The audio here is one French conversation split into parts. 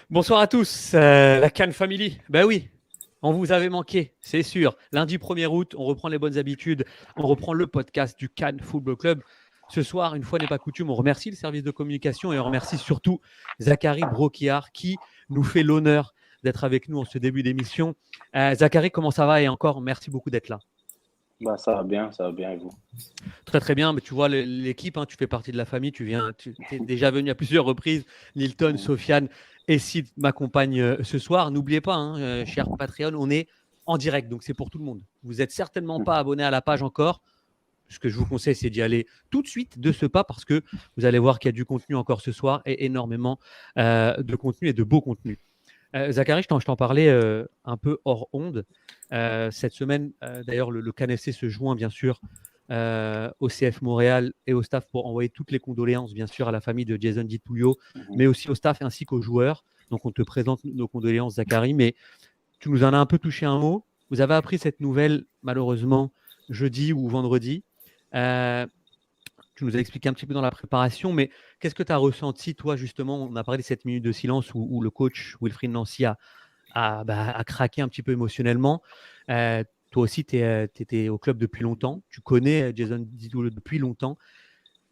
Bonsoir à tous, la Cannes Family. Ben oui, on vous avait manqué, c'est sûr. Lundi 1er août, on reprend les bonnes habitudes, on reprend le podcast du Cannes Football Club. Ce soir, une fois n'est pas coutume, on remercie le service de communication et on remercie surtout Zachary Broquiard qui nous fait l'honneur d'être avec nous en ce début d'émission. Zachary, comment ça va? Et encore, merci beaucoup d'être là. Ça va bien et vous? Très très bien, mais tu vois l'équipe, hein, tu fais partie de la famille, tu es déjà venu à plusieurs reprises. Nilton, Mhm. Sofiane et Sid m'accompagnent ce soir. N'oubliez pas, hein, cher Patreon, on est en direct, donc c'est pour tout le monde. Vous n'êtes certainement pas abonné à la page encore. Ce que je vous conseille, c'est d'y aller tout de suite de ce pas parce que vous allez voir qu'il y a du contenu encore ce soir et énormément de contenu et de beau contenu. Zachary, je t'en parlais un peu hors onde. Cette semaine, d'ailleurs, le CanFC se joint bien sûr au CF Montréal et au staff pour envoyer toutes les condoléances, bien sûr, à la famille de Jason Di Tullio, Mhm. mais aussi au staff ainsi qu'aux joueurs. Donc, on te présente nos condoléances, Zachary, mais tu nous en as un peu touché un mot. Vous avez appris cette nouvelle, malheureusement, jeudi ou vendredi. Euh, Tu nous as expliqué un petit peu dans la préparation, mais qu'est-ce que tu as ressenti, toi, justement? On a parlé de cette minute de silence où le coach Wilfried Nancy a craqué un petit peu émotionnellement. Toi aussi, tu étais au club depuis longtemps. Tu connais Jason Derulo depuis longtemps.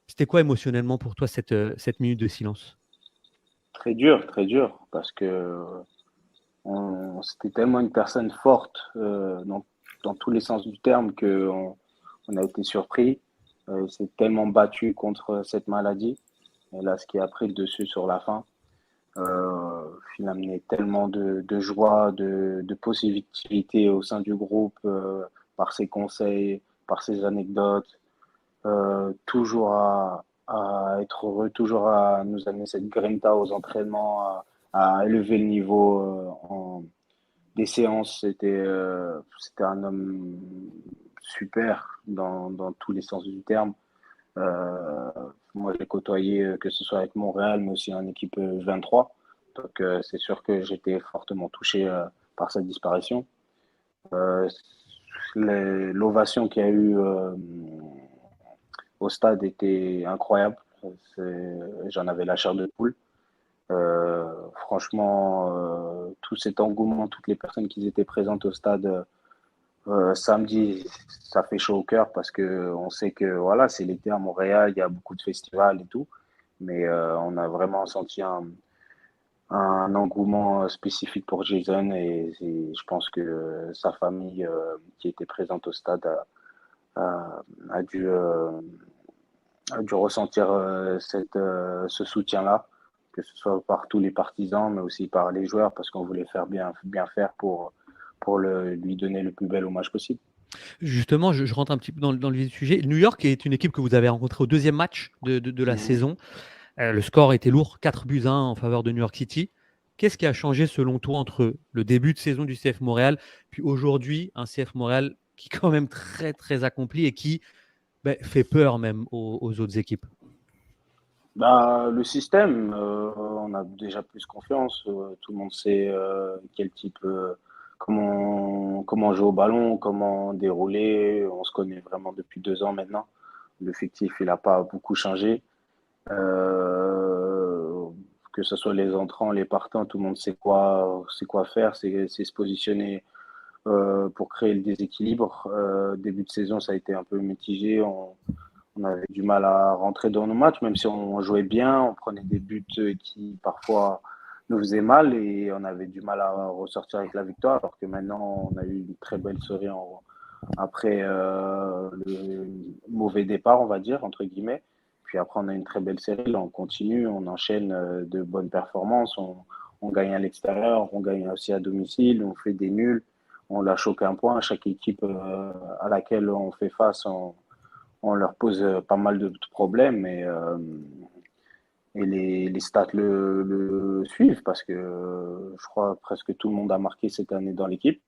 C'était quoi émotionnellement pour toi cette minute de silence? Très dur, parce que c'était tellement une personne forte dans tous les sens du terme que on a été surpris. Il s'est tellement battu contre cette maladie. Et là, ce qui a pris le dessus sur la fin, il a amené tellement de joie, de positivité au sein du groupe, par ses conseils, par ses anecdotes. Toujours à être heureux, toujours à nous amener cette grinta aux entraînements, à élever le niveau des séances. C'était un homme super dans tous les sens du terme. Euh, Moi, je l'ai côtoyé, que ce soit avec Montréal, mais aussi en équipe 23. Donc, c'est sûr que j'étais fortement touché par sa disparition. Euh, L'ovation qu'il y a eu au stade était incroyable. J'en avais la chair de poule. Franchement, tout cet engouement, toutes les personnes qui étaient présentes au stade samedi, ça fait chaud au cœur parce que on sait que voilà, c'est l'été à Montréal, il y a beaucoup de festivals et tout, mais on a vraiment senti un engouement spécifique pour Jason je pense que sa famille qui était présente au stade a, a dû ressentir ce soutien-là, que ce soit par tous les partisans, mais aussi par les joueurs, parce qu'on voulait faire bien faire pour lui donner le plus bel hommage possible. Justement, je rentre un petit peu dans le vif du sujet. New York est une équipe que vous avez rencontrée au deuxième match de la Mhm. saison. Le score était lourd, 4-1 en faveur de New York City. Qu'est-ce qui a changé selon toi entre le début de saison du CF Montréal, puis aujourd'hui, un CF Montréal qui est quand même très très accompli et qui fait peur même aux autres équipes? Le système, on a déjà plus confiance. Tout le monde sait quel type, comment jouer au ballon, comment dérouler. On se connaît vraiment depuis 2 ans maintenant. Le fictif, il n'a pas beaucoup changé. Euh, que ce soit les entrants, les partants, tout le monde sait quoi faire, c'est se positionner pour créer le déséquilibre. Début de saison, ça a été un peu mitigé. On avait du mal à rentrer dans nos matchs, même si on jouait bien, on prenait des buts qui parfois nous faisaient mal et on avait du mal à ressortir avec la victoire, alors que maintenant on a eu une très belle série après le mauvais départ, on va dire, entre guillemets. Puis après, on a une très belle série, là, on continue, on enchaîne de bonnes performances, on gagne à l'extérieur, on gagne aussi à domicile, on fait des nuls, on lâche aucun point. Chaque équipe à laquelle on fait face, on leur pose pas mal de problèmes et les stats le suivent parce que je crois presque tout le monde a marqué cette année dans l'équipe.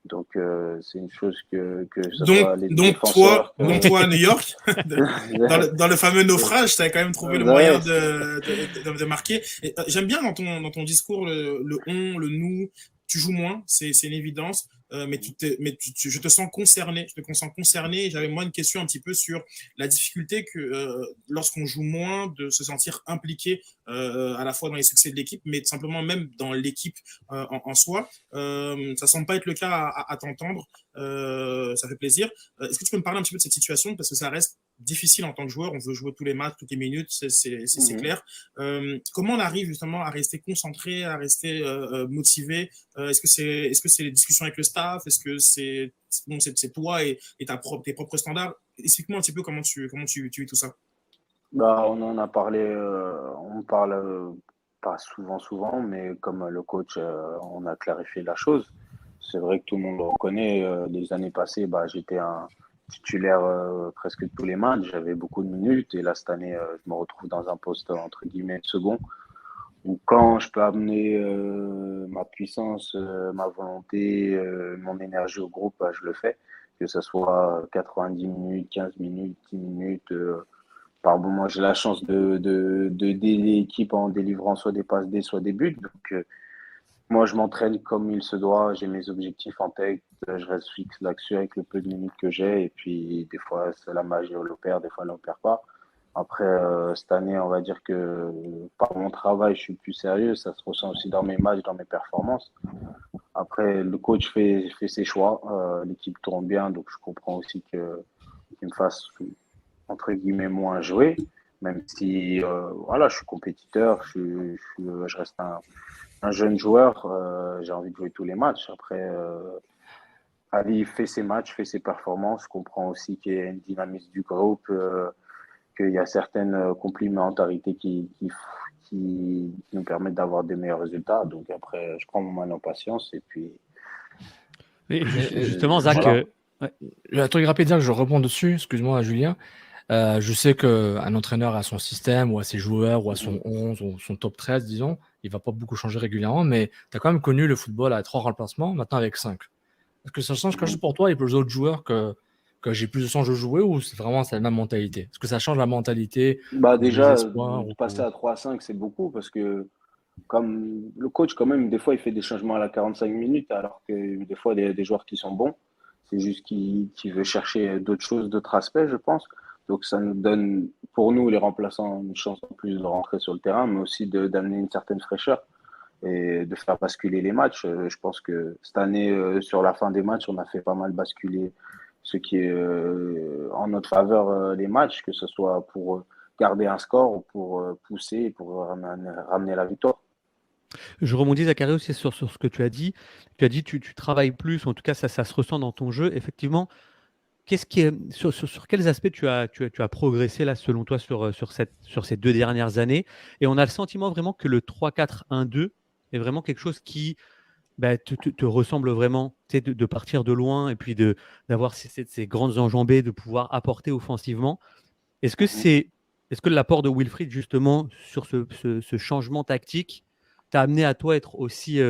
Donc c'est une chose que ce soit les défenseurs Toi, à New York, dans le fameux que- naufrage, tu as quand même trouvé le moyen ouais, de marquer. J'aime bien dans ton discours le on, le nous. Tu joues moins, c'est une évidence. mais je te sens concerné. Je te sens concerné. J'avais moi une question un petit peu sur la difficulté que lorsqu'on joue moins, de se sentir impliqué à la fois dans les succès de l'équipe, mais tout simplement même dans l'équipe en soi. Ça semble pas être le cas à t'entendre. Ça fait plaisir. Est-ce que tu peux me parler un petit peu de cette situation parce que ça reste difficile en tant que joueur, on veut jouer tous les matchs, toutes les minutes, c'est clair. Comment on arrive justement à rester concentré, à rester motivé? Est-ce que c'est les discussions avec le staff? Est-ce que c'est toi et tes propres standards? Explique-moi un petit peu comment tu vis tout ça. Bah, on en a parlé, on parle pas souvent, mais comme le coach, on a clarifié la chose. C'est vrai que tout le monde le reconnaît. Les années passées, bah, j'étais un titulaire presque tous les matchs. J'avais beaucoup de minutes. Et là, cette année, je me retrouve dans un poste entre guillemets de second. Où quand je peux amener ma puissance, ma volonté, mon énergie au groupe, bah, je le fais. Que ce soit 90 minutes, 15 minutes, 10 minutes. Par moment, j'ai la chance d'aider l'équipe en délivrant soit des passes D, soit des buts. Donc, moi, je m'entraîne comme il se doit. J'ai mes objectifs en tête. Je reste fixe là-dessus avec le peu de minutes que j'ai. Et puis, des fois, c'est la magie, on l'opère. Des fois, on l'opère pas. Après, cette année, on va dire que par mon travail, je suis plus sérieux. Ça se ressent aussi dans mes matchs, dans mes performances. Après, le coach fait ses choix. L'équipe tourne bien. Donc, je comprends aussi qu'il me fasse entre guillemets moins jouer, même si voilà, je suis compétiteur, je reste un jeune joueur, j'ai envie de jouer tous les matchs. Après, Ali fait ses matchs, fait ses performances, je comprends aussi qu'il y a une dynamisme du groupe, qu'il y a certaines complémentarités qui nous permettent d'avoir des meilleurs résultats. Donc après, je prends mon mal en patience et puis. Et justement, Zach, voilà. Un truc rapide, que je réponds dessus, excuse-moi Julien. Je sais qu'un entraîneur a son système ou à ses joueurs ou à son 11 ou son top 13, disons, il va pas beaucoup changer régulièrement, mais tu as quand même connu le football à 3 remplacements, maintenant avec 5. Est-ce que ça change quelque chose pour toi et pour les autres joueurs que j'ai plus de chance de jouer ou c'est vraiment la même mentalité? Est-ce que ça change la mentalité Bah ou les déjà, espoirs de passer à 3-5, c'est beaucoup parce que comme le coach, quand même, des fois, il fait des changements à la 45 minutes, alors que des fois, il y a des joueurs qui sont bons. C'est juste qu'il veut chercher d'autres choses, d'autres aspects, je pense. Donc, ça nous donne, pour nous, les remplaçants, une chance en plus de rentrer sur le terrain, mais aussi d'amener une certaine fraîcheur et de faire basculer les matchs. Je pense que cette année, sur la fin des matchs, on a fait pas mal basculer ce qui est en notre faveur les matchs, que ce soit pour garder un score ou pour pousser, pour ramener la victoire. je rebondis, Zachary, aussi sur ce que tu as dit. Tu as dit tu travailles plus, ou en tout cas, ça se ressent dans ton jeu. Effectivement, qu'est-ce qui est, sur quels aspects tu as progressé là, selon toi, sur ces 2 dernières années? Et on a le sentiment vraiment que le 3-4-1-2 est vraiment quelque chose qui bah, te ressemble vraiment, tu sais, de partir de loin et puis d'avoir ces grandes enjambées, de pouvoir apporter offensivement. Est-ce que Mhm. c'est, est-ce que l'apport de Wilfried, justement, sur ce changement tactique, t'a amené à toi être aussi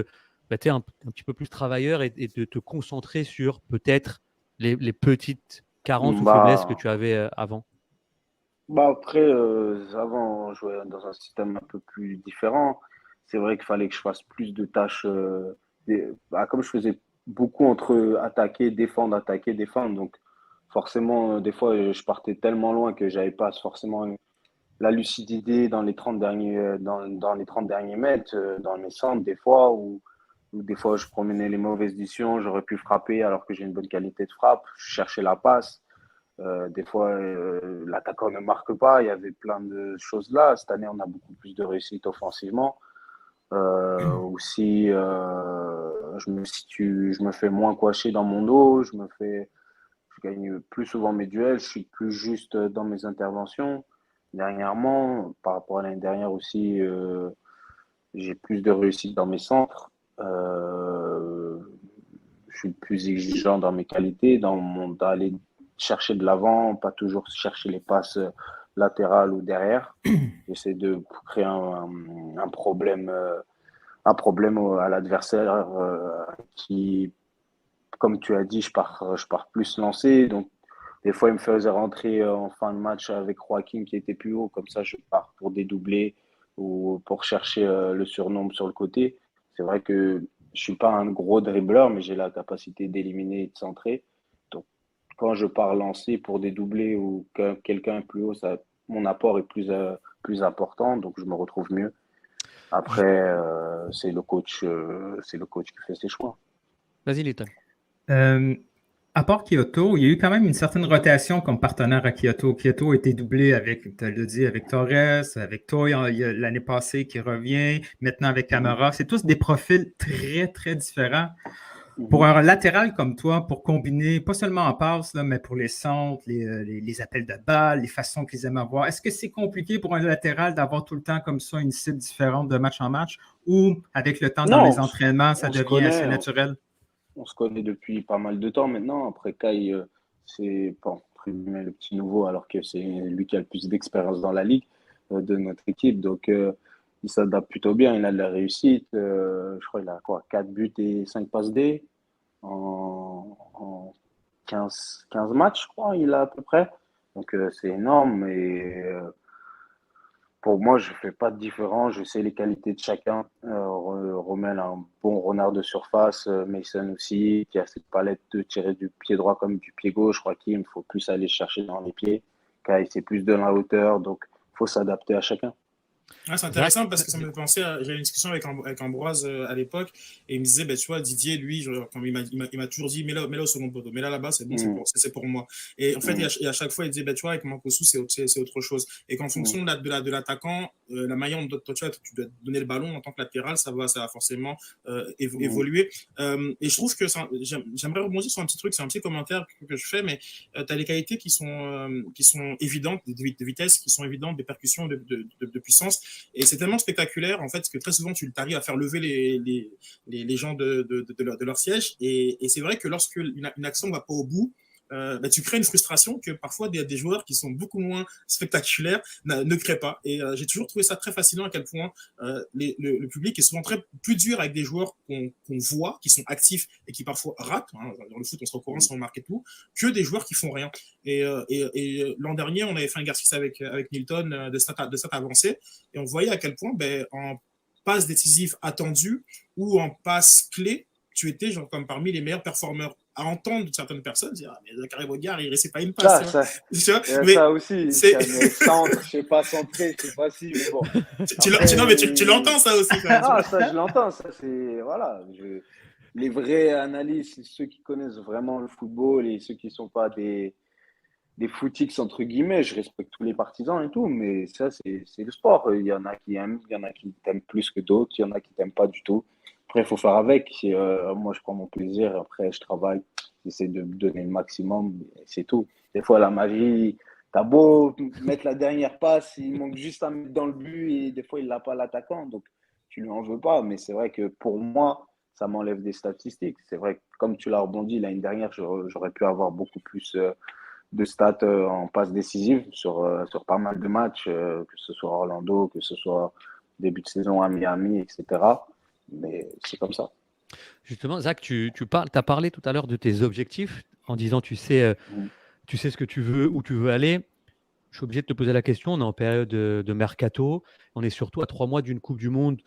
bah, tu sais, un petit peu plus travailleur et de te concentrer sur peut-être les petites carences ou faiblesses que Bah, tu avais avant? bah après, avant, on jouait dans un système un peu plus différent. C'est vrai qu'il fallait que je fasse plus de tâches. Comme je faisais beaucoup entre attaquer, défendre. Donc, forcément, des fois, je partais tellement loin que j'avais pas forcément la lucidité dans les 30 derniers, dans les 30 derniers mètres, dans mes centres, des fois, où des fois, je promenais les mauvaises décisions. J'aurais pu frapper alors que j'ai une bonne qualité de frappe. Je cherchais la passe. Des fois, l'attaquant ne marque pas. Il y avait plein de choses là. Cette année, on a beaucoup plus de réussite offensivement. Aussi, je me fais moins coacher dans mon dos. Je gagne plus souvent mes duels. Je suis plus juste dans mes interventions. Dernièrement, par rapport à l'année dernière aussi, j'ai plus de réussite dans mes centres. Je suis plus exigeant dans mes qualités, d'aller chercher de l'avant, pas toujours chercher les passes latérales ou derrière. J'essaie de créer un problème à l'adversaire qui, comme tu as dit, je pars plus lancé. Donc, des fois, il me faisait rentrer en fin de match avec Joaquin qui était plus haut. Comme ça, je pars pour dédoubler ou pour chercher le surnombre sur le côté. C'est vrai que je suis pas un gros dribbleur, mais j'ai la capacité d'éliminer et de centrer. Donc, quand je pars lancer pour des doublés ou que quelqu'un est plus haut, mon apport est plus important, donc je me retrouve mieux. Après, c'est le coach qui fait ses choix. Vas-y, Little. À part Kyoto, il y a eu quand même une certaine rotation comme partenaire à Kyoto. Kyoto a été doublé avec, tu l'as dit, avec Torres, avec Toy il y a l'année passée qui revient, maintenant avec Camara. C'est tous des profils très, très différents. Pour un latéral comme toi, pour combiner, pas seulement en passe, là, mais pour les centres, les appels de balles, les façons qu'ils aiment avoir, est-ce que c'est compliqué pour un latéral d'avoir tout le temps comme ça une cible différente de match en match ou avec le temps dans les entraînements, ça devient assez naturel? On se connaît depuis pas mal de temps maintenant. Après, Kai, c'est pas le petit nouveau, alors que c'est lui qui a le plus d'expérience dans la ligue de notre équipe. Donc, il s'adapte plutôt bien. Il a de la réussite. Je crois qu'il a 4 buts et 5 passes D en 15 matchs, je crois, il a à peu près. Donc, c'est énorme. Et pour moi, je ne fais pas de différence. Je sais les qualités de chacun. Rommel a un bon renard de surface. Mason aussi, qui a cette palette de tirer du pied droit comme du pied gauche. Je crois qu'il faut plus aller chercher dans les pieds. Kai, c'est plus de la hauteur. Donc, il faut s'adapter à chacun. Ouais, c'est intéressant parce que ça me fait penser à. J'avais une discussion avec Ambroise à l'époque et il me disait, tu vois, Didier, lui, il m'a toujours dit, mets-là au second poteau, mets-là là-bas, c'est bon, c'est pour moi. Et en fait, et à chaque fois, il disait, tu vois, avec Mankosu, c'est autre chose. Et qu'en fonction de l'attaquant, la manière dont tu dois donner le ballon en tant que latéral, ça va forcément évoluer. Et je trouve que j'aimerais rebondir sur un petit truc, c'est un petit commentaire que je fais, mais tu as les qualités qui sont évidentes, de vitesse, qui sont évidentes, des percussions, de puissance. Et c'est tellement spectaculaire, en fait, que très souvent, tu arrives à faire lever les gens de leur siège. Et c'est vrai que lorsque une action ne va pas au bout, tu crées une frustration que parfois des joueurs qui sont beaucoup moins spectaculaires ne créent pas. Et j'ai toujours trouvé ça très fascinant à quel point le public est souvent plus dur avec des joueurs qu'on voit, qui sont actifs et qui parfois ratent. Hein, dans le foot, on se recourant sans remarquer tout, que des joueurs qui font rien. Et l'an dernier, on avait fait un exercice avec Nilton de stats avancées et on voyait à quel point en passe décisive attendue ou en passe clé, tu étais comme parmi les meilleurs performeurs. À entendre certaines personnes dire mais Zachary Bogart, il ne réussit pas une passe. Mais ça aussi, centre, je ne sais pas centrer, je ne sais pas si, mais bon. Tu l'entends ça aussi. Quand même, ça je l'entends, ça c'est, voilà. Les vrais analystes, ceux qui connaissent vraiment le football et ceux qui ne sont pas des footix entre guillemets, je respecte tous les partisans et tout, mais ça c'est le sport. Il y en a qui aiment, il y en a qui t'aiment plus que d'autres, il y en a qui t'aiment pas du tout. Après, il faut faire avec. Moi, je prends mon plaisir. Après, je travaille. J'essaie de me donner le maximum. C'est tout. Des fois, la magie, t'as beau mettre la dernière passe, il manque juste à mettre dans le but et des fois, il l'a pas l'attaquant. Donc, tu lui en veux pas. Mais c'est vrai que pour moi, ça m'enlève des statistiques. C'est vrai que comme tu l'as rebondi l'année dernière, j'aurais pu avoir beaucoup plus de stats en passe décisive sur pas mal de matchs, que ce soit Orlando, que ce soit début de saison à Miami, etc. Mais c'est comme ça. Justement, Zach, tu as parlé tout à l'heure de tes objectifs en disant tu sais ce que tu veux, où tu veux aller. Je suis obligé de te poser la question. On est en période de mercato. On est surtout à 3 mois d'une Coupe du Monde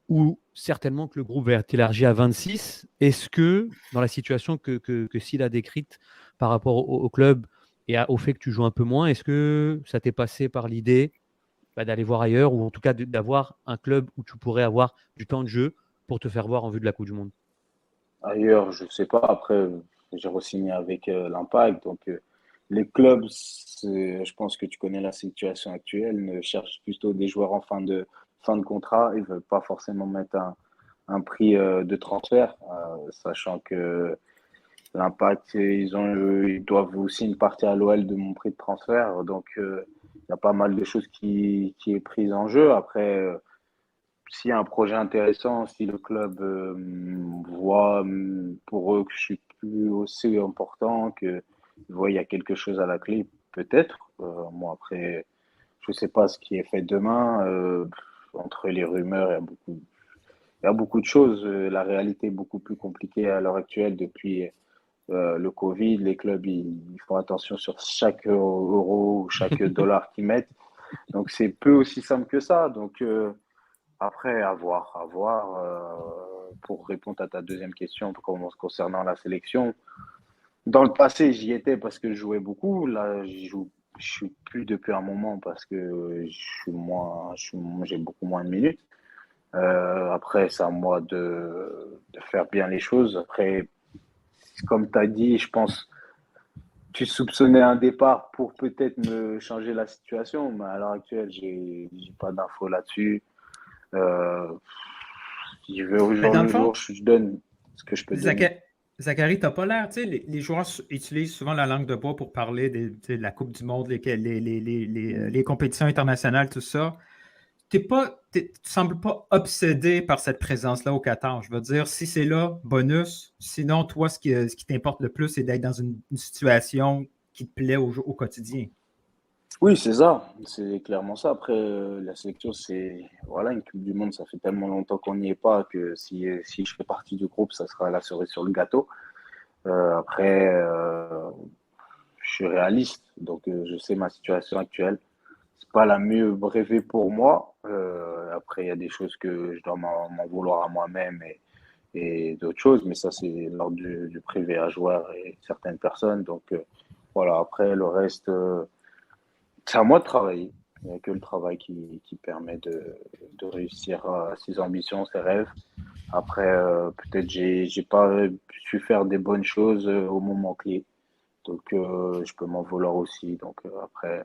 où certainement que le groupe va être élargi à 26. Est-ce que, dans la situation que Sid a décrite par rapport au club et au fait que tu joues un peu moins, est-ce que ça t'est passé par l'idée d'aller voir ailleurs ou en tout cas d'avoir un club où tu pourrais avoir du temps de jeu pour te faire voir en vue de la Coupe du Monde? Ailleurs, je ne sais pas. Après, j'ai re-signé avec l'Impact. Donc, les clubs, je pense que tu connais la situation actuelle, ne cherchent plutôt des joueurs en fin de contrat. Ils ne veulent pas forcément mettre un prix de transfert, sachant que l'Impact, ils doivent aussi une partie à l'OL de mon prix de transfert. Donc, il y a pas mal de choses qui est prise en jeu. Après, s'il y a un projet intéressant, si le club voit pour eux que je suis plus aussi important, qu'il voit il y a quelque chose à la clé, peut-être. Moi, après, je ne sais pas ce qui est fait demain. Entre les rumeurs, il y a beaucoup de choses. La réalité est beaucoup plus compliquée à l'heure actuelle depuis le Covid. Les clubs, ils font attention sur chaque euro ou chaque dollar qu'ils mettent. Donc, c'est peu aussi simple que ça. Donc, après, à voir. pour répondre à ta deuxième question concernant la sélection, dans le passé, j'y étais parce que je jouais beaucoup. Là, je suis plus depuis un moment parce que j'ai beaucoup moins de minutes. Après, c'est à moi de faire bien les choses. Après, comme tu as dit, je pense tu soupçonnais un départ pour peut-être me changer la situation, mais à l'heure actuelle, j'ai pas d'infos là-dessus. Euh, je vais au Mais jour dans le le fond, jour, je donne ce que je peux donner. Zachary, t'as pas l'air, tu sais, les joueurs utilisent souvent la langue de bois pour parler tu sais, de la Coupe du Monde, les compétitions internationales, tout ça. Tu sembles pas obsédé par cette présence-là au Qatar. Je veux dire, si c'est là, bonus. Sinon, toi, ce qui t'importe le plus, c'est d'être dans une situation qui te plaît au quotidien. Oui, c'est ça, c'est clairement ça. Après, la sélection, c'est voilà, une Coupe du Monde, ça fait tellement longtemps qu'on n'y est pas que si je fais partie du groupe, ça sera la cerise sur le gâteau. Après, je suis réaliste, donc je sais ma situation actuelle. C'est pas la mieux rêvée pour moi. Après, il y a des choses que je dois m'en vouloir à moi-même et d'autres choses, mais ça, c'est l'ordre du privé à joueurs et certaines personnes. Donc, voilà, après, le reste, c'est à moi de travailler. Il n'y a que le travail qui permet de réussir ses ambitions, ses rêves. Après, peut-être j'ai pas su faire des bonnes choses au moment clé. Donc, je peux m'en vouloir aussi. Donc, après,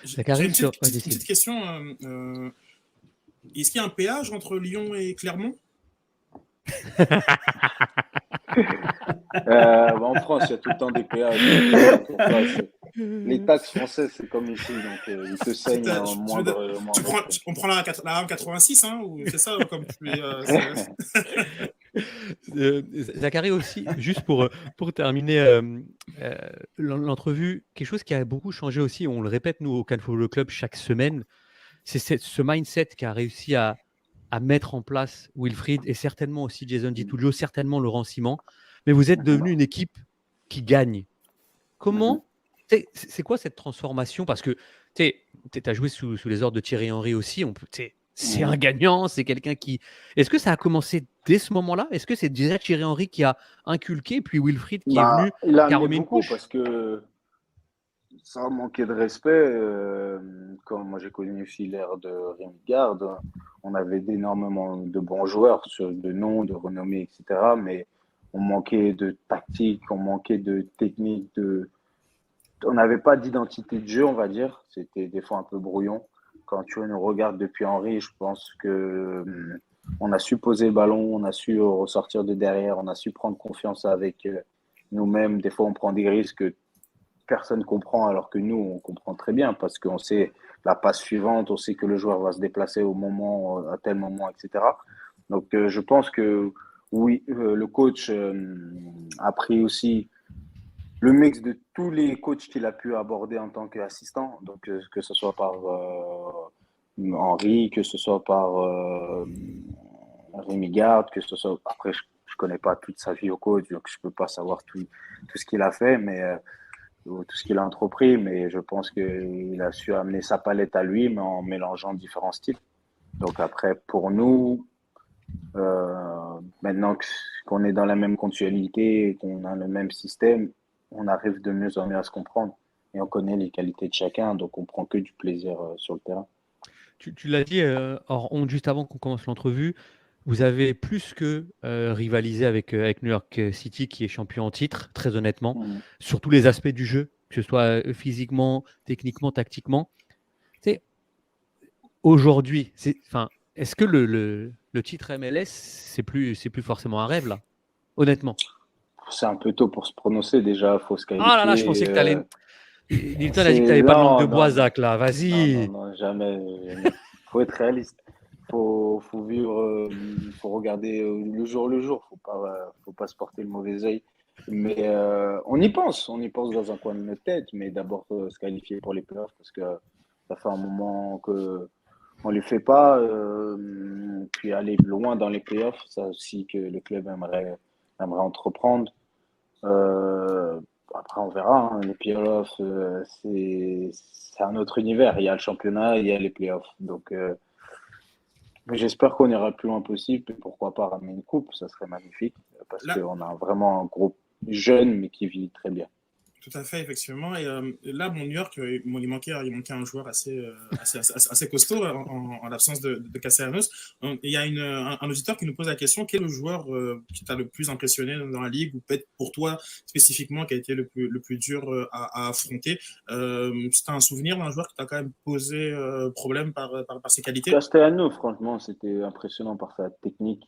Zachary, J'ai une vas-y, petite question. Est-ce qu'il y a un péage entre Lyon et Clermont? En France, il y a tout le temps des péages, donc t'inquiète pas. Les taxes françaises, c'est comme ici, donc ils te saignent un moindre truc. On prend la 1,86, hein, ou c'est ça, comme tu es. Zachary aussi, juste pour terminer l'entrevue, quelque chose qui a beaucoup changé aussi, on le répète nous au Cannes Club chaque semaine, c'est ce mindset qui a réussi à mettre en place Wilfried et certainement aussi Jason Di Tullio, certainement Laurent Simon, mais vous êtes devenu une équipe qui gagne. Comment c'est quoi cette transformation? Parce que tu as joué sous les ordres de Thierry Henry aussi. C'est un gagnant, c'est quelqu'un qui. Est-ce que ça a commencé dès ce moment-là? Est-ce que c'est déjà Thierry Henry qui a inculqué, puis Wilfried qui est venu, Il a qui a amené remis une beaucoup couche? parce que sans manquer de respect, quand moi j'ai connu aussi l'ère de Rémi Garde, on avait énormément de bons joueurs, de noms, de renommée, etc. Mais on manquait de tactique, on manquait de technique, on n'avait pas d'identité de jeu, on va dire. C'était des fois un peu brouillon. Quand tu nous regardes depuis Henry, je pense que on a su poser le ballon, on a su ressortir de derrière, on a su prendre confiance avec nous-mêmes. Des fois, on prend des risques que personne comprend, alors que nous, on comprend très bien parce qu'on sait la passe suivante, on sait que le joueur va se déplacer au moment, à tel moment, etc. Donc, je pense que oui, le coach a pris aussi le mix de tous les coachs qu'il a pu aborder en tant qu'assistant, donc que ce soit par Henry, que ce soit par Rémi Garde, que ce soit après je connais pas toute sa vie au coach, donc je peux pas savoir tout ce qu'il a fait, mais tout ce qu'il a entrepris, mais je pense qu'il a su amener sa palette à lui, mais en mélangeant différents styles. Donc après, pour nous, maintenant qu'on est dans la même continuité, qu'on a le même système, on arrive de mieux en mieux à se comprendre. Et on connaît les qualités de chacun, donc on prend que du plaisir sur le terrain. Tu l'as dit hors honte, juste avant qu'on commence l'entrevue, vous avez plus que rivalisé avec New York City, qui est champion en titre, très honnêtement, sur tous les aspects du jeu, que ce soit physiquement, techniquement, tactiquement. Aujourd'hui, est-ce que le titre MLS, c'est plus forcément un rêve, là, honnêtement? C'est un peu tôt pour se prononcer, déjà, il faut se qualifier. Ah là là, je pensais que tu allais. Nilton a dit que tu n'avais pas de langue de bois, Zach, là. Vas-y. Non, jamais. Il faut être réaliste. Faut vivre, faut regarder le jour le jour. Faut pas se porter le mauvais œil. Mais on y pense dans un coin de notre tête. Mais d'abord, se qualifier pour les playoffs parce que ça fait un moment que on les fait pas. Puis aller loin dans les playoffs, ça aussi que le club aimerait entreprendre. Après, on verra. Hein. Les playoffs, c'est un autre univers. Il y a le championnat, il y a les playoffs. Donc, Mais j'espère qu'on ira le plus loin possible et pourquoi pas ramener une coupe, ça serait magnifique parce Là, qu'on a vraiment un groupe jeune mais qui vit très bien. tout à fait, effectivement. Et là, New York, il manquait un joueur assez costaud en l'absence de Castellanos. Il y a un auditeur qui nous pose la question, quel est le joueur qui t'a le plus impressionné dans la ligue, ou peut-être pour toi spécifiquement, qui a été le plus dur à affronter? C'est un souvenir d'un joueur qui t'a quand même posé problème par ses qualités? Castellano, franchement, c'était impressionnant par sa technique,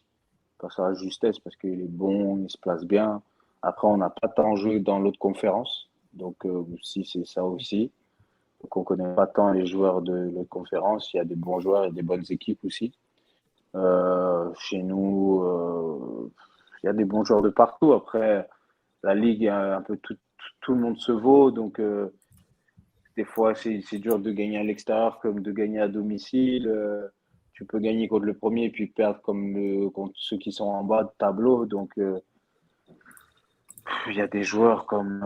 par sa justesse, parce qu'il est bon, il se place bien. Après, on n'a pas tant joué dans l'autre conférence, donc si c'est ça aussi. Donc on connaît pas tant les joueurs de l'autre conférence. Il y a des bons joueurs et des bonnes équipes aussi. Chez nous, il y a des bons joueurs de partout. Après, la ligue, un peu tout le monde se vaut, donc des fois c'est dur de gagner à l'extérieur comme de gagner à domicile. Tu peux gagner contre le premier et puis perdre contre ceux qui sont en bas de tableau. Donc il y a des joueurs comme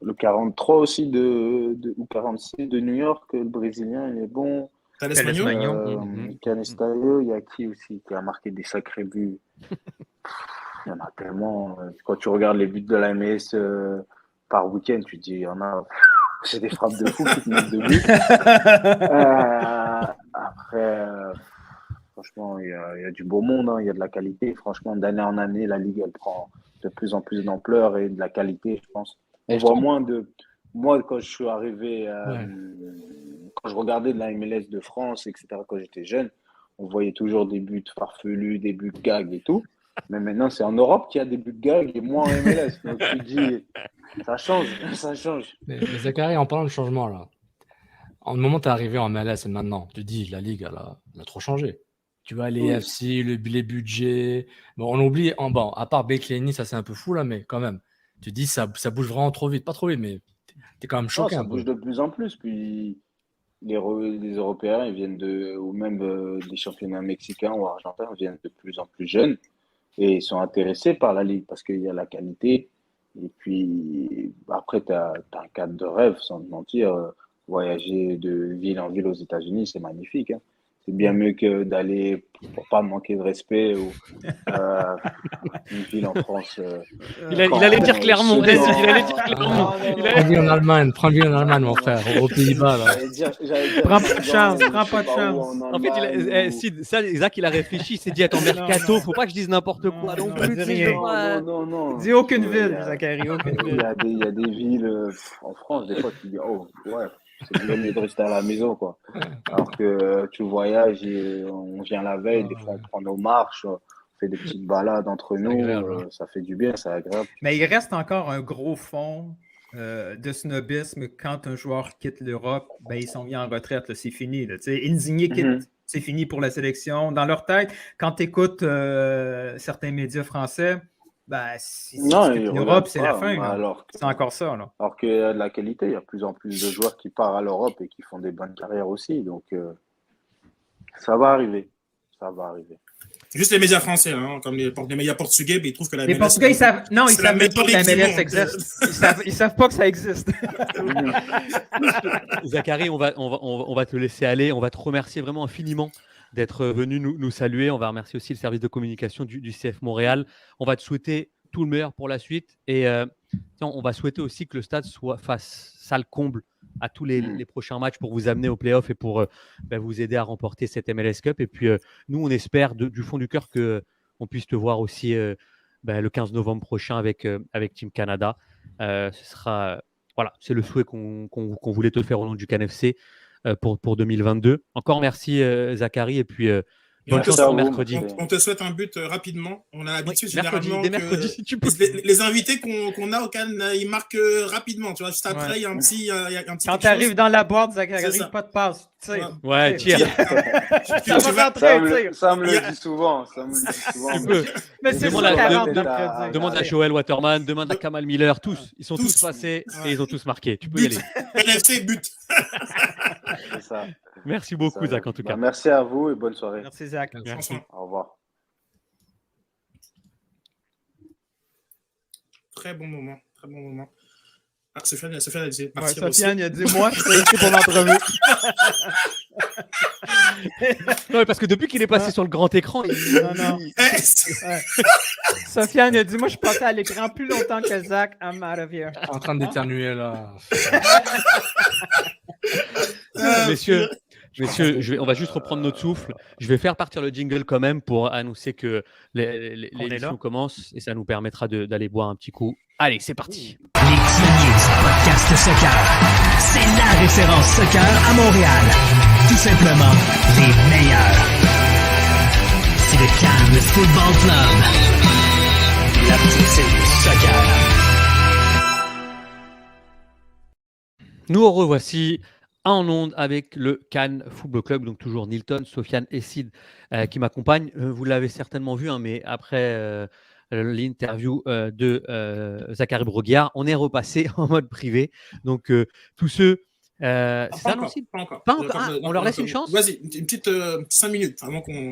le 43 aussi ou 46 de New York, le Brésilien, il est bon. Thales Magno? Canestario, il y a qui aussi qui a marqué des sacrés buts. Il y en a tellement. Quand tu regardes les buts de la MLS par week-end, tu te dis, il y en a. C'est des frappes de fou qui te mettent de but. Après, franchement, il y a du beau monde, hein, il y a de la qualité. Franchement, d'année en année, la Ligue, elle prend de plus en plus d'ampleur et de la qualité, je pense. On voit moins de. Moi, quand je suis arrivé, quand je regardais de la MLS de France, etc., quand j'étais jeune, on voyait toujours des buts farfelus, des buts gags et tout. Mais maintenant, c'est en Europe qu'il y a des buts gags et moins en MLS. Donc, tu te dis, ça change, ça change. Mais Zachary, en parlant de changement, là, en le moment où tu es arrivé en MLS et maintenant, tu dis, la Ligue, elle a trop changé. Tu vois, les FC, les budgets. Bon, on oublie, à part Beklieni, ça c'est un peu fou, là, mais quand même. Tu dis, ça bouge vraiment trop vite. Pas trop vite, mais tu es quand même choqué. Ça bouge de plus en plus. Puis, les Européens, ils viennent ou même des championnats mexicains ou argentins, viennent de plus en plus jeunes et ils sont intéressés par la Ligue parce qu'il y a la qualité. Et puis, après, tu as un cadre de rêve, sans te mentir. Voyager de ville en ville aux États-Unis, c'est magnifique. Hein. C'est bien mieux que d'aller, pour pas manquer de respect, ou une ville en France. Il allait dire Clermont. Il allait dire Clermont. Prends-lui en Allemagne, mon frère, aux Pays-Bas. Prends pas de chance, prends pas de chance. En fait, Zach, il a réfléchi, il s'est dit, attends, Mercato, faut pas que je dise n'importe quoi. Non, Non plus, non. Dis aucune ville, Zachary, aucune ville. Il y a des villes en France, des fois, tu dis, oh, ouais, c'est bien mieux de rester à la maison, quoi. Alors que tu voyages et on vient la veille, des fois, on prend nos marches, on fait des petites balades entre nous, ça fait du bien, c'est agréable. Mais il reste encore un gros fond de snobisme quand un joueur quitte l'Europe, ils sont mis en retraite, là, c'est fini. Là, Insigne quitte, c'est fini pour la sélection. Dans leur tête, quand tu écoutes certains médias français, l'Europe, c'est la fin. C'est encore ça. Là. Alors qu'il y a de la qualité, il y a de plus en plus de joueurs qui partent à l'Europe et qui font des bonnes carrières aussi. Donc, ça va arriver. Ça va arriver. Juste les médias français, hein, comme les médias portugais, ils trouvent que la MLS... Les Portugais, ils savent même pas que la MLS existe. Ils savent pas que ça existe. Zachary, on va te laisser aller. On va te remercier vraiment infiniment d'être venu nous saluer. On va remercier aussi le service de communication du CF Montréal. On va te souhaiter tout le meilleur pour la suite. Et on va souhaiter aussi que le stade fasse salle comble à tous les prochains matchs pour vous amener au play-off et pour vous aider à remporter cette MLS Cup. Et puis, nous, on espère du fond du cœur qu'on puisse te voir aussi le 15 novembre prochain avec Team Canada. Ce sera, c'est le souhait qu'on voulait te faire au nom du CanFC pour 2022. Encore merci, Zachary. Et puis, bonne chance pour mercredi. On te souhaite un but rapidement. On a l'habitude généralement mercredi, si tu peux. Les invités qu'on a au Cannes, ils marquent rapidement. Tu vois, juste après, il y a un petit. Quand tu arrives dans la boîte, Zachary, pas de passe. Ouais, tire. Ça me le dit souvent. Tu peux. Mais c'est demande à Joël Waterman, demande à Kamal Miller, tous. Ils sont tous passés et ils ont tous marqué. Tu peux y aller. NFC, but. C'est ça. Merci beaucoup, Zach, en tout cas. Merci à vous et bonne soirée. Merci, Zach. Merci. Au revoir. Très bon moment. Ah, Sofiane a dit Ouais, partir aussi. Sofiane, il a dit moi, je serai ici pour l'entrevue. Non, parce que depuis qu'il est passé sur le grand écran, Non. Eh, Ouais. Sofiane, il a dit moi, je suis passé à l'écran plus longtemps que Zach. I'm out of here. T'es en train d'éternuer là. Messieurs, on va juste reprendre notre souffle. Je vais faire partir le jingle quand même pour annoncer que l'émission commence et ça nous permettra d'aller boire un petit coup. Allez, c'est parti. Les pionniers du podcast soccer. C'est la référence soccer à Montréal. Tout simplement les meilleurs. C'est le Cannes Football Club. La petite série soccer. Nous revoici en onde avec le Cannes Football Club, donc toujours Nilton, Sofiane et Sid qui m'accompagnent. Vous l'avez certainement vu, hein, mais après l'interview de Zachary Broguiard, on est repassé en mode privé. Donc tous ceux... c'est ça, non, Sid ? Pas encore. Pas encore. Ah, on leur laisse une chance ? Vas-y, une petite 5 minutes avant qu'on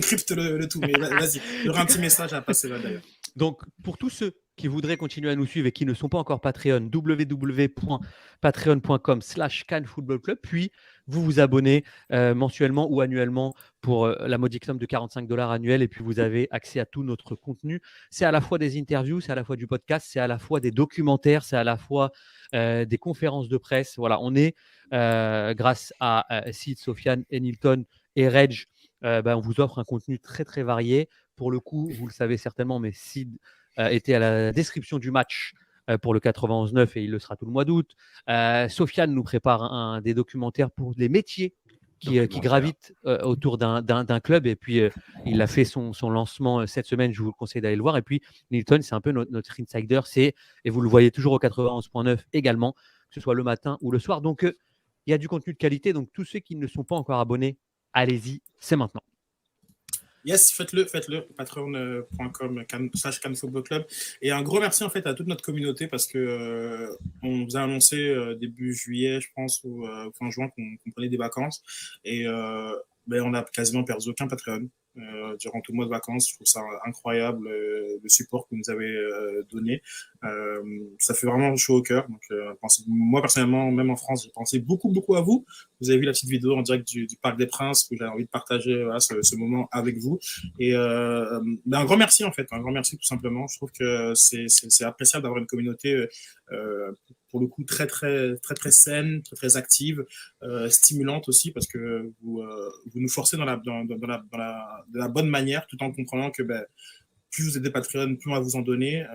crypte le tout. Mais vas-y, il y aura un petit message à passer là d'ailleurs. Donc, pour tous ceux qui voudraient continuer à nous suivre et qui ne sont pas encore Patreon, www.patreon.com/Cannes Football Club, puis vous vous abonnez mensuellement ou annuellement pour la modique somme de $45 annuel et puis vous avez accès à tout notre contenu. C'est à la fois des interviews, c'est à la fois du podcast, c'est à la fois des documentaires, c'est à la fois des conférences de presse. Voilà, on est grâce à Sid, Sofiane, Nilton et Reg, on vous offre un contenu très très varié. Pour le coup, vous le savez certainement, mais Sid était à la description du match pour le 91-9 et il le sera tout le mois d'août. Sofiane nous prépare des documentaires pour les métiers qui gravitent autour d'un club. Et puis, il a fait son lancement cette semaine. Je vous conseille d'aller le voir. Et puis, Nilton, c'est un peu notre insider. Et vous le voyez toujours au 91.9 également, que ce soit le matin ou le soir. Donc, il y a du contenu de qualité. Donc, tous ceux qui ne sont pas encore abonnés, allez-y, c'est maintenant. Yes, faites-le, patreon.com/Cannes Football Club. Et un gros merci en fait à toute notre communauté parce que on vous a annoncé début juillet, je pense, ou fin juin qu'on prenait des vacances. Et on a quasiment perdu aucun Patreon durant tout le mois de vacances. Je trouve ça incroyable le support que vous nous avez donné. Ça fait vraiment chaud au cœur. Donc, moi personnellement, même en France, j'ai pensé beaucoup à vous. Vous avez vu la petite vidéo en direct du Parc des Princes que j'avais envie de partager ce moment avec vous. Et un grand merci en fait, un grand merci tout simplement. Je trouve que c'est appréciable d'avoir une communauté pour le coup très saine, très active, stimulante aussi parce que vous nous forcez de la bonne manière tout en comprenant que plus vous êtes des Patreons, plus on va vous en donner.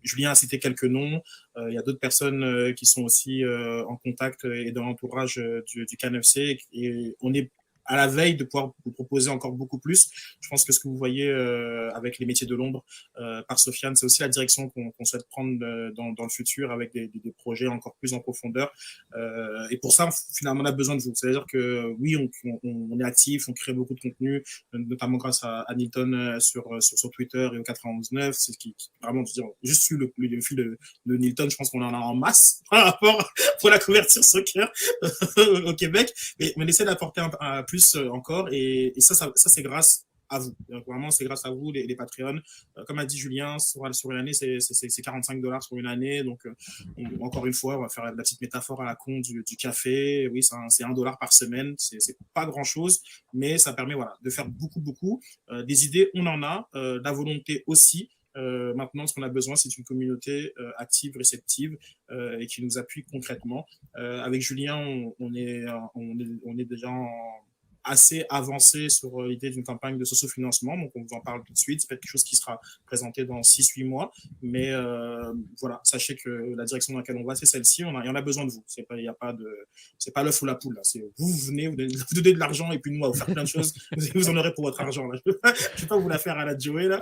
Julien a cité quelques noms. Il y a d'autres personnes qui sont aussi en contact et dans l'entourage du Cannes FC. Et on est à la veille de pouvoir vous proposer encore beaucoup plus. Je pense que ce que vous voyez avec les métiers de l'ombre par Sofiane, c'est aussi la direction qu'on souhaite prendre dans le futur avec des projets encore plus en profondeur. Et pour ça, finalement, on a besoin de vous. C'est-à-dire que oui, on est actif, on crée beaucoup de contenu, notamment grâce à Nilton sur Twitter et au 91.9. C'est ce qui vraiment, je veux dire, juste sur le fil de Nilton, je pense qu'on en a en masse par rapport pour la couverture soccer au Québec. Mais on essaie d'apporter un plus encore et ça c'est grâce à vous. Donc, vraiment, c'est grâce à vous, les Patreons. Comme a dit Julien, sur une année, c'est $45 sur une année. Donc, encore une fois, on va faire la petite métaphore à la con du café. Oui, c'est $1 par semaine. C'est pas grand-chose, mais ça permet de faire beaucoup. Des idées, on en a. La volonté aussi. Maintenant, ce qu'on a besoin, c'est une communauté active, réceptive et qui nous appuie concrètement. Avec Julien, on est déjà assez avancé sur l'idée d'une campagne de socio-financement, donc on vous en parle tout de suite. C'est quelque chose qui sera présenté dans 6-8 mois, mais voilà, sachez que la direction dans laquelle on va, c'est celle-ci. Il y en a besoin de vous. C'est pas l'œuf ou la poule. Là. Vous venez, vous donnez de l'argent et puis nous, on va vous faire plein de choses. Vous en aurez pour votre argent. Là. Je vais pas vous la faire à la Joey là.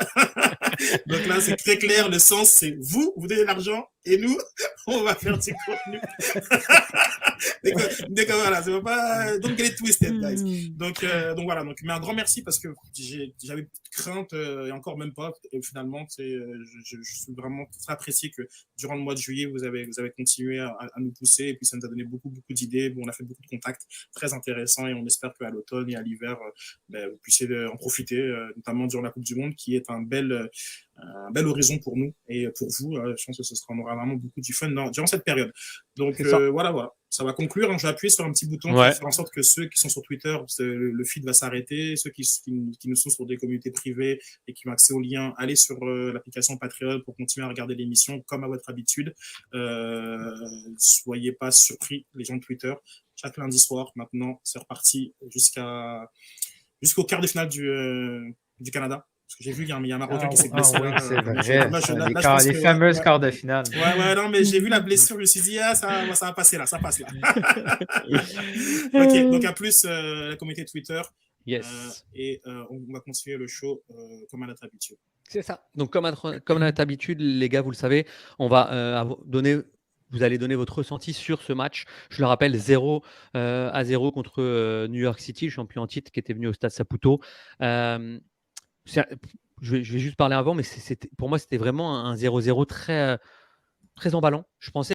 Donc là, c'est très clair. Le sens, c'est vous donnez de l'argent et nous, on va faire du contenu. D'accord, voilà, c'est pas don't get it twisted, guys. Donc voilà, mais un grand merci parce que j'avais crainte et encore même pas. Et finalement, je suis vraiment très apprécié que durant le mois de juillet, vous avez continué à nous pousser et puis ça nous a donné beaucoup d'idées. Bon, on a fait beaucoup de contacts très intéressants et on espère qu'à l'automne et à l'hiver, vous puissiez en profiter, notamment durant la Coupe du Monde, qui est un bel un bel horizon pour nous et pour vous. Je pense que on aura vraiment beaucoup du fun durant cette période. Donc voilà. Ça va conclure. Je vais appuyer sur un petit bouton pour faire en sorte que ceux qui sont sur Twitter, le feed va s'arrêter. Ceux qui nous sont sur des communautés privées et qui ont accès aux liens, allez sur l'application Patreon pour continuer à regarder l'émission comme à votre habitude. Soyez pas surpris, les gens de Twitter. Chaque lundi soir, maintenant, c'est reparti jusqu'au quart de finale du Canada. Parce que j'ai vu, il y a un Marocain qui s'est blessé. Oui, c'est vrai. Les fameuses quarts de finale. Non, mais j'ai vu la blessure, je me suis dit, ça va passer là, ça passe là. Ok, donc à plus, la communauté Twitter. Yes. Et on va continuer le show comme à notre habitude. C'est ça. Donc, comme à notre habitude, les gars, vous le savez, on va vous allez donner votre ressenti sur ce match. Je le rappelle, 0-0 contre New York City, le champion en titre qui était venu au Stade Saputo. Je vais juste parler avant, mais pour moi, c'était vraiment un 0-0 très, très emballant. Je pensais